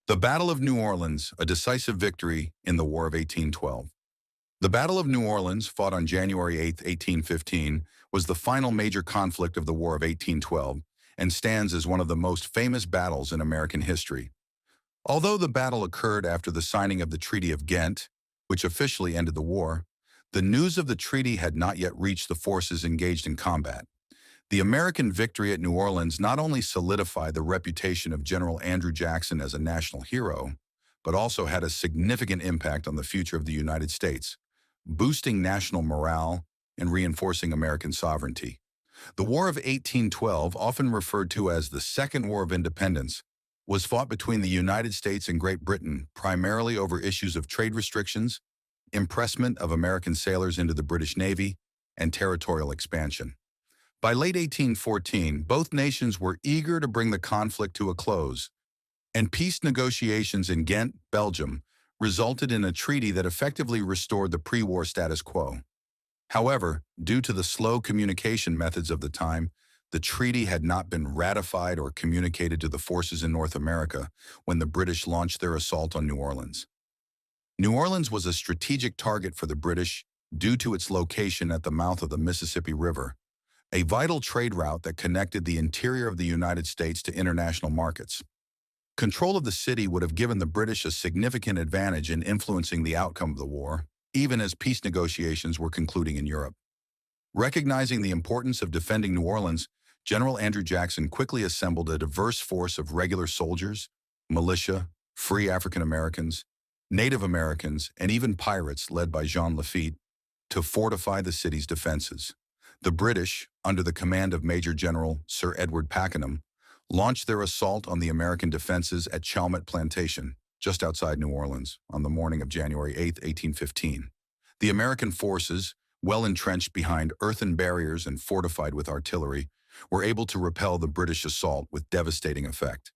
The Battle of New Orleans, a decisive victory in the War of 1812. The Battle of New Orleans, fought on January 8, 1815, was the final major conflict of the War of 1812 and stands as one of the most famous battles in American history. Although the battle occurred after the signing of the Treaty of Ghent, which officially ended the war, the news of the treaty had not yet reached the forces engaged in combat. The American victory at New Orleans not only solidified the reputation of General Andrew Jackson as a national hero, but also had a significant impact on the future of the United States, boosting national morale and reinforcing American sovereignty. The War of 1812, often referred to as the Second War of Independence, was fought between the United States and Great Britain primarily over issues of trade restrictions, impressment of American sailors into the British Navy, and territorial expansion. By late 1814, both nations were eager to bring the conflict to a close, and peace negotiations in Ghent, Belgium, resulted in a treaty that effectively restored the pre-war status quo. However, due to the slow communication methods of the time, the treaty had not been ratified or communicated to the forces in North America when the British launched their assault on New Orleans. New Orleans was a strategic target for the British due to its location at the mouth of the Mississippi River, a vital trade route that connected the interior of the United States to international markets. Control of the city would have given the British a significant advantage in influencing the outcome of the war, even as peace negotiations were concluding in Europe. Recognizing the importance of defending New Orleans, General Andrew Jackson quickly assembled a diverse force of regular soldiers, militia, free African Americans, Native Americans, and even pirates led by Jean Lafitte to fortify the city's defenses. The British, under the command of Major General Sir Edward Pakenham, launched their assault on the American defenses at Chalmette Plantation, just outside New Orleans, on the morning of January 8, 1815. The American forces, well entrenched behind earthen barriers and fortified with artillery, were able to repel the British assault with devastating effect.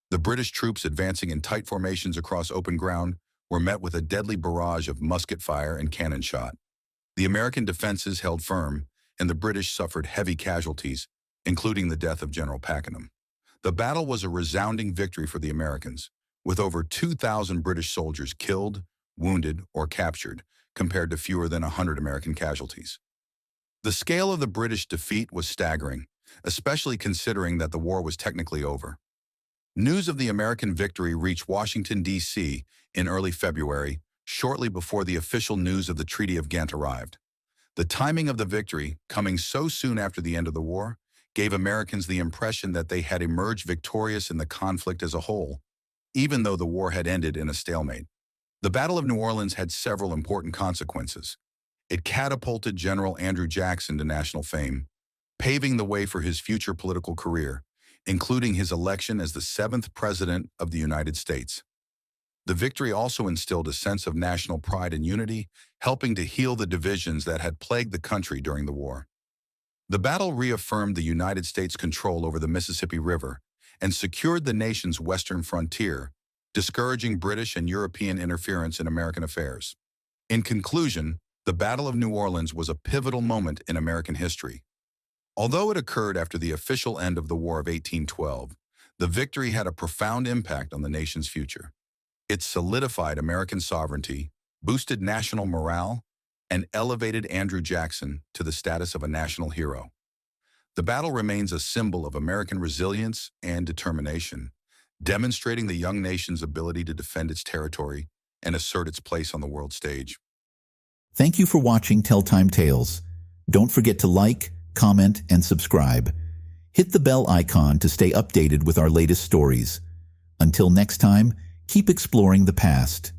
The British troops advancing in tight formations across open ground were met with a deadly barrage of musket fire and cannon shot. The American defenses held firm, and the British suffered heavy casualties, including the death of General Pakenham. The battle was a resounding victory for the Americans, with over 2,000 British soldiers killed, wounded, or captured, compared to fewer than 100 American casualties. The scale of the British defeat was staggering, especially considering that the war was technically over. News of the American victory reached Washington, D.C. in early February, shortly before the official news of the Treaty of Ghent arrived. The timing of the victory, coming so soon after the end of the war, gave Americans the impression that they had emerged victorious in the conflict as a whole, even though the war had ended in a stalemate. The Battle of New Orleans had several important consequences. It catapulted General Andrew Jackson to national fame, paving the way for his future political career, including his election as the 7th President of the United States. The victory also instilled a sense of national pride and unity, helping to heal the divisions that had plagued the country during the war. The battle reaffirmed the United States' control over the Mississippi River and secured the nation's western frontier, discouraging British and European interference in American affairs. In conclusion, the Battle of New Orleans was a pivotal moment in American history. Although it occurred after the official end of the War of 1812, the victory had a profound impact on the nation's future. It solidified American sovereignty, boosted national morale, and elevated Andrew Jackson to the status of a national hero. The battle remains a symbol of American resilience and determination, demonstrating the young nation's ability to defend its territory and assert its place on the world stage. Thank you for watching Tell Time Tales. Don't forget to like, comment, and subscribe. Hit the bell icon to stay updated with our latest stories. Until next time, keep exploring the past.